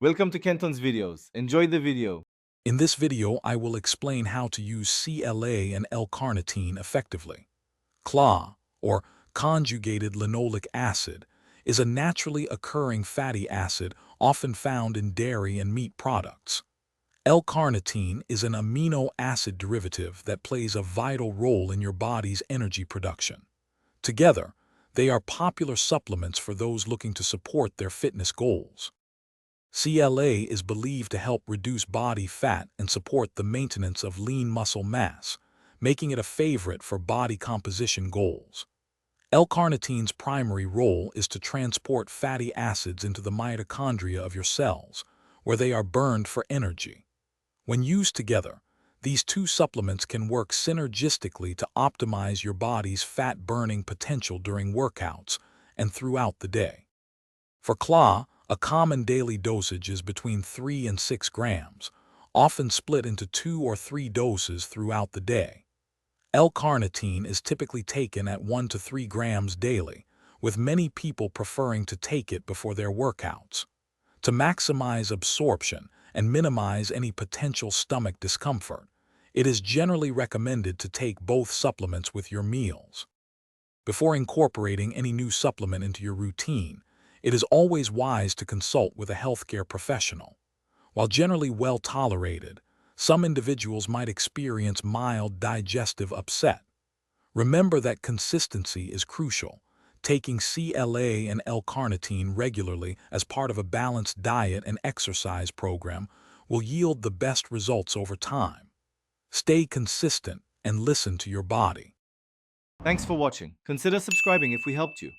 Welcome to Kenton's videos. Enjoy the video. In this video, I will explain how to use CLA and L-carnitine effectively. CLA, or conjugated linoleic acid, is a naturally occurring fatty acid often found in dairy and meat products. L-carnitine is an amino acid derivative that plays a vital role in your body's energy production. Together, they are popular supplements for those looking to support their fitness goals. CLA is believed to help reduce body fat and support the maintenance of lean muscle mass, making it a favorite for body composition goals. L-carnitine's primary role is to transport fatty acids into the mitochondria of your cells, where they are burned for energy. When used together, these two supplements can work synergistically to optimize your body's fat-burning potential during workouts and throughout the day. For CLA, a common daily dosage is between 3 and 6 grams, often split into 2 or 3 doses throughout the day. L-carnitine is typically taken at 1 to 3 grams daily, with many people preferring to take it before their workouts. To maximize absorption and minimize any potential stomach discomfort, it is generally recommended to take both supplements with your meals. Before incorporating any new supplement into your routine, it is always wise to consult with a healthcare professional. While generally well tolerated, some individuals might experience mild digestive upset. Remember that consistency is crucial. Taking CLA and L-carnitine regularly as part of a balanced diet and exercise program will yield the best results over time. Stay consistent and listen to your body. Thanks for watching. Consider subscribing if we helped you.